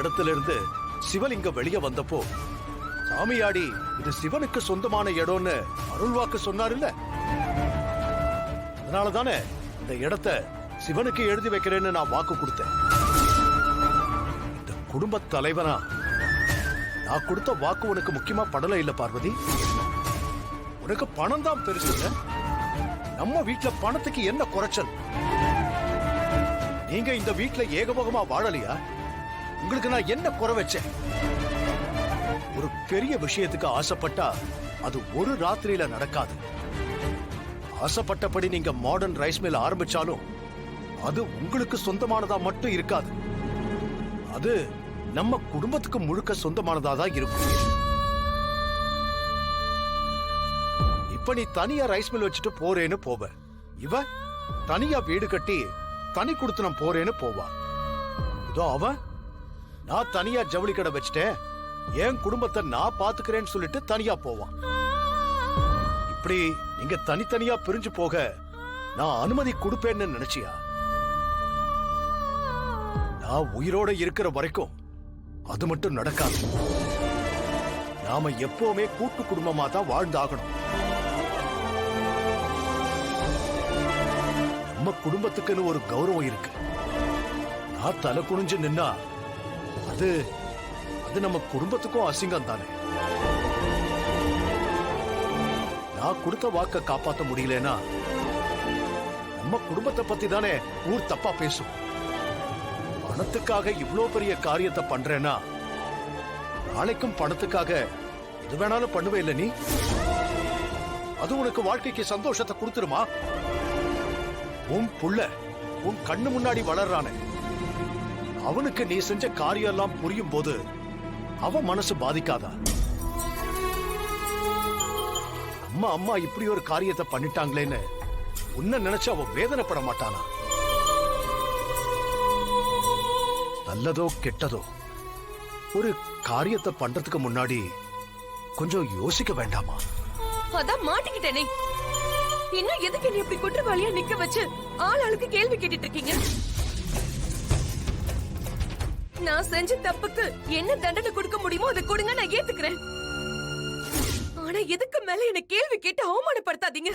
இடத்துல இருந்து சிவலிங்கம் வெளியே வந்தப்போ சாமியாடி இது சிவனுக்கு சொந்தமான இடம்னு அருள்வாக்கு சொன்னாருல்ல. அதனாலதானே இந்த இடத்தை சிவனுக்கு எழுதி வைக்கிறேன்னு நான் வாக்கு கொடுத்தேன். இந்த குடும்ப தலைவனா நான் கொடுத்த வாக்கு உனக்கு முக்கியமா படல இல்ல பார்வதி. உனக்கு பணம் தான் பெருசுங்க. நம்ம வீட்டுல பணத்துக்கு என்ன குறைச்சல்? நீங்க இந்த வீட்டுல ஏகபோகமா வாழலையா? உங்களுக்கு நான் என்ன குறை வச்சேன்? ஒரு பெரிய விஷயத்துக்கு ஆசைப்பட்டா அது ஒரு ராத்திரியில நடக்காது. ஆசைப்பட்டபடி நீங்க மாடர்ன் ரைஸ் மில் ஆரம்பிச்சாலும் அது உங்களுக்கு சொந்தமானதா மட்டும் இருக்காது. அது நம்ம குடும்பத்துக்கு முழுக்க சொந்தமானதா தான் இருக்கும். இப்ப நீ தனியா ரைஸ் மில் வச்சுட்டு போறேன்னு போவ. இவ தனியா வீடு கட்டி தனி குடுத்தனம் போறேன்னு போவா. இதோ அவ நான் தனியா ஜவுளி கடை வச்சுட்டேன், என் குடும்பத்தை நான் பாத்துக்கிறேன்னு சொல்லிட்டு தனியா போவான். இப்படி நீங்க தனித்தனியா பிரிஞ்சு போக நான் அனுமதி கொடுப்பேன்னு நினைச்சியா? நான் உயிரோட இருக்கிற வரைக்கும் அது மட்டும் நடக்காது. நாம எப்பவுமே கூட்டு குடும்பமா தான் வாழ்ந்தாகணும். நம்ம குடும்பத்துக்குன்னு ஒரு கௌரவம் இருக்கு. நான் தலை குனிஞ்சு நின்னா அது அது நம்ம குடும்பத்துக்கும் அசிங்கம் தானே. நான் கொடுத்த வாக்க காப்பாற்ற முடியலனா நம்ம குடும்பத்தை பத்தி தானே ஊர் தப்பா பேசும். பணத்துக்காக இவ்ளோ பெரிய காரியத்தை பண்றேன்னா நாளைக்கும் பணத்துக்காக எது வேணாலும் பண்ணுவே இல்ல நீ? அது உனக்கு வாழ்க்கைக்கு சந்தோஷத்தை கொடுத்துருமா? உன் புள்ள உன் கண்ணு முன்னாடி வளர்றானே, அவனுக்கு நீ செஞ்ச காரியம் எல்லாம் புரியும் போது அவன் மனசு பாதிக்காதா? அம்மா இப்படி ஒரு காரியத்தை பண்ணிட்டாங்களேன்னு உன்ன நினைச்சு அவன் வேதனைப்பட மாட்டானா? நல்லதோ கெட்டதோ ஒரு காரியத்தை பண்றதுக்கு முன்னாடி கொஞ்சம் யோசிக்க வேண்டாமா? அதான் மாட்டிக்கிட்டேனே. இன்னும் எதுக்கு நீ இப்படி குற்றவாளியா நிக்க வச்சு ஆளுக்கு கேள்வி கேட்டுட்டு இருக்கீங்க? நான் செஞ்ச தப்புக்கு என்ன தண்டனை கொடுக்க முடியுமோ அதை கொடுங்க, நான் ஏத்துக்கிறேன். ஆனா எதுக்கு மேல என்ன கேள்வி கேட்டு அவமானப்படுத்தாதீங்க.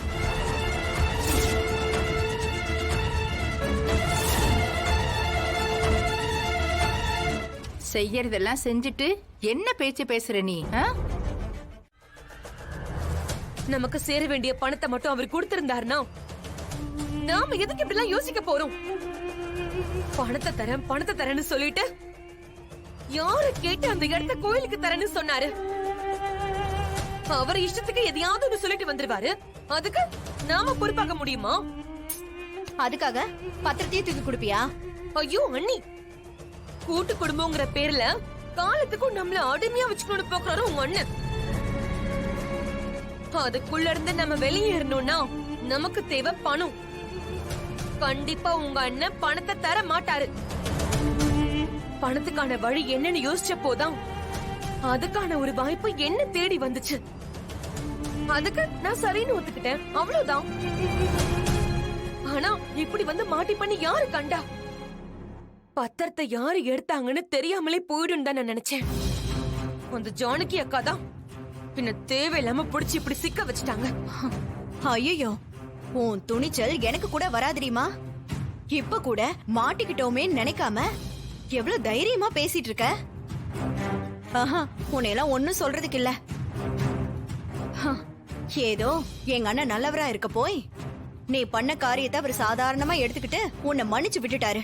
செய்யறதெல்லாம் செஞ்சுட்டு என்ன பேச்சு பேசுற நீ? நமக்கு சேர வேண்டிய பணத்தை மட்டும் அவர் கொடுத்திருந்தாருன்னா நாம எதுக்கு இப்படி எல்லாம் யோசிக்க போறோம்? பணத்தை தரேன்னு சொல்லிட்டு யாரு கேட்டு அந்த இடத்த கோயிலுக்கு தரேன்னு சொன்னாரு? அவர் இஷ்டத்துக்கு எதையாவது ஒண்ணு சொல்லிட்டு வந்துருவாரு. அதுக்கு நாம பொறுப்பாக்க முடியுமா? அதுக்காக பத்திரத்தையே தூக்கி கொடுப்பியா? ஐயோ அண்ணி, கூட்டு குடும்பங்கிற பேர்ல காலத்துக்கும் நம்மள அடிமையா வச்சுக்கணும்னு போக்குறாரு உங்க அண்ணன். அதுக்குள்ள இருந்து நம்ம வெளியேறணும்னா நமக்கு தேவை பணம். கண்டிப்பா உங்க அண்ணன் பணத்தை தர மாட்டாரு. பணத்துக்கான வழி என்னன்னு யோசிச்ச போதான் அதுக்கான ஒரு வாய்ப்பு என்ன தேடி வந்துச்சு. அதுக்கு நான் சரின்னு ஒத்துக்கிட்டேன், அவ்வளவுதான். ஆனா இப்படி வந்து மாட்டி பண்ணி யாரு கண்டா? பத்திரத்தை யாரு எடுத்தாங்கன்னு தெரியாமலே போயிடும் தான் நான் நினைச்சேன். அந்த ஜானகி அக்கா தான் பின்ன தேவையில்லாம புடிச்சு இப்படி சிக்க வச்சுட்டாங்க. ஐயோ, உன் துணிச்சல் எனக்கு கூட வராதிரியுமா? இப்ப கூட மாட்டிக்கிட்டோமே நினைக்காம எவ்வளவு தைரியமா பேசிட்டு இருக்க. உன்னையெல்லாம் ஒன்னும் சொல்றதுக்கு இல்ல. ஏதோ எங்க அண்ணன் நல்லவரா இருக்க போய் நீ பண்ண காரியத்தை அவர் சாதாரணமா எடுத்துக்கிட்டு உன்னை மன்னிச்சு விட்டுட்டாரு.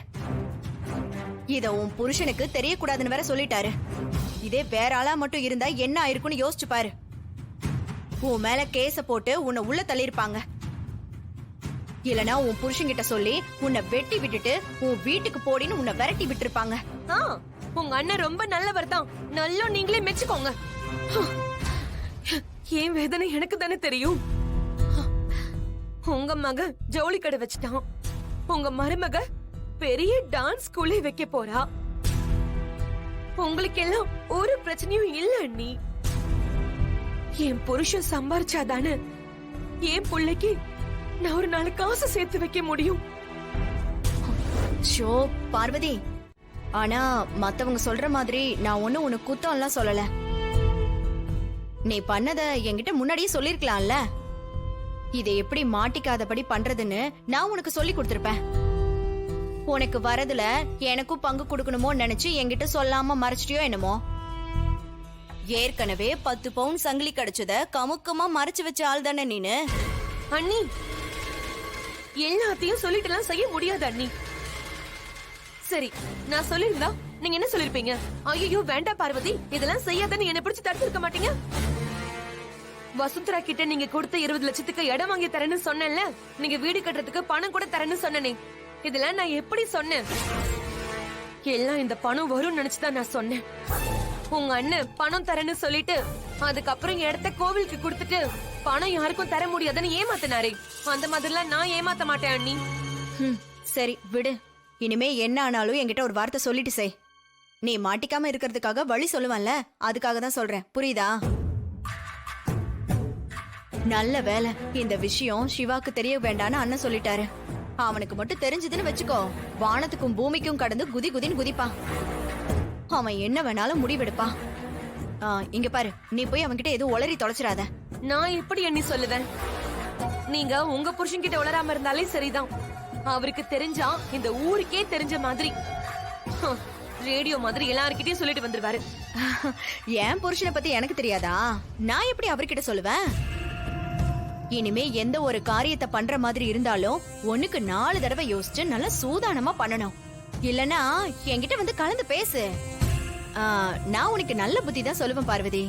இத உன் புருஷனுக்கு தெரியக்கூடாதுன்னு வேற சொல்லிட்டாரு. இதே வேற ஆளா மட்டும் இருந்தா என்ன ஆயிருக்குன்னு யோசிச்சு பாரு. உன் மேல கேஸ போட்டு உன்னை உள்ள தள்ளிருப்பாங்க. இல்லனா உன் புருஷன்கிட்ட சொல்லி உன்னை வெட்டி விட்டுட்டு உன் வீட்டுக்கு போடின்னு உன்னை விரட்டி விட்டுருப்பாங்க. உங்க அண்ணன் ரொம்ப நல்லவர் தான், நல்லா நீங்களே மெச்சுக்கோங்க. ஏன் வேதனை எனக்கு தானே தெரியும். உங்க மக ஜவுளி கடை வச்சுட்டான், உங்க மருமக பெரிய டான்ஸ் ஸ்கூலே வைக்க போறா. உங்களுக்கு எல்லாம் ஒரு பிரச்சனையும் இல்ல அண்ணி. என் புருஷன் சம்பாரிச்சாதானே என் பிள்ளைக்கு நான் ஒரு நாள் காசு சேர்த்து வைக்க முடியும். ஷோ பார்வதி, ஆனா மத்தவங்க சொல்ற மாதிரி நான் ஒண்ணும் உனக்கு குத்தம் எல்லாம் சொல்லல. நீ பண்ணத என்கிட்ட முன்னாடியே சொல்லிருக்கலாம்ல. இதை எப்படி மாட்டிக்காதபடி பண்றதுன்னு நான் உனக்கு சொல்லி கொடுத்திருப்பேன். உனக்கு வரதுல எனக்கும் பங்கு கொடுக்கணுமோ நினைச்சு என்கிட்ட சொல்லாம மறைச்சிட்டியோ என்னமோ. ஏற்கனவே 10 பவுன் சங்கிலி கிடைச்சத கமுக்கமா மறைச்சு வச்ச ஆள் தானே நீனு. அண்ணி, எல்லாத்தையும் சொல்லிட்டுலாம் செய்ய முடியாது அண்ணி. சரி, நான் சொல்லிருந்தா நீங்க என்ன சொல்லிருப்பீங்க? ஐயோ வேண்டாம் பார்வதி, இதெல்லாம் செய்யாதன்னு என்ன பிடிச்சு தடுத்திருக்க மாட்டீங்க. வசுந்தரா கிட்ட நீங்க கொடுத்த 20 லட்சத்துக்கு இடம் வாங்கி தரேன்னு சொன்னேன்ல, நீங்க வீடு கட்டுறதுக்கு பணம் கூட தரேன்னு சொன்னனே, இதெல்லாம் நான் எப்படி சொன்னேன்? எல்லாம் இந்த பணம் வரும்னு நினைச்சுதான் நான் சொன்னேன். உங்க அண்ணன் பணம் தரேன்னு சொல்லிட்டு அதுக்கப்புறம் இடத்த கோவிலுக்கு கொடுத்துட்டு பணம் யாருக்கும் தர முடியாதுன்னு ஏமாத்தினாரே, அந்த மாதிரிலாம் நான் ஏமாத்த மாட்டேன் அண்ணி. சரி விடு. இனிமே என்ன ஆனாலும் என்கிட்ட ஒரு வார்த்தை சொல்லிட்டு செய். நீ மாட்டிக்காம இருக்கிறதுக்காக வழி சொல்லுவான்ல, அதுக்காக தான் சொல்றேன். புரியுதா? நல்ல வேலை, இந்த விஷயம் சிவாக்கு தெரிய வேண்டான்னு அண்ணன் சொல்லிட்டாரு. அவனுக்கு மட்டும் தெரிஞ்சதுன்னு வச்சுக்கோ, வானத்துக்கும் பூமிக்கும் கடந்து குதி குதின்னு குதிப்பான். அவன் என்ன வேணாலும் முடிவெடுப்பான். இங்க பாரு, நீ போய் அவன்கிட்ட எதுவும் உளறி தொலைச்சிடாத. நான் எப்படி எண்ணி சொல்லுவேன்? நீங்க உங்க புருஷன் கிட்ட உளராம இருந்தாலே சரிதான். அவருக்கு தெரிஞ்சா இந்த ஊருக்கே தெரிஞ்ச மாதிரி ரேடியோ மாதிரி எல்லார்கிட்டயும் சொல்லிட்டு வந்துருவாரு. என் புருஷனை பத்தி எனக்கு தெரியாதா? நான் எப்படி அவர்கிட்ட சொல்லுவேன்? இனிமே எந்த ஒரு காரியத்தை பண்ற மாதிரி இருந்தாலும் 1க்கு 4 தடவை யோசிச்சு நல்லா சூதானமா பண்ணணும். இல்லனா என்கிட்ட வந்து கலந்து பேசு. நான் உனக்கு நல்ல புத்தி தான் சொல்லுவேன் பார்வதி.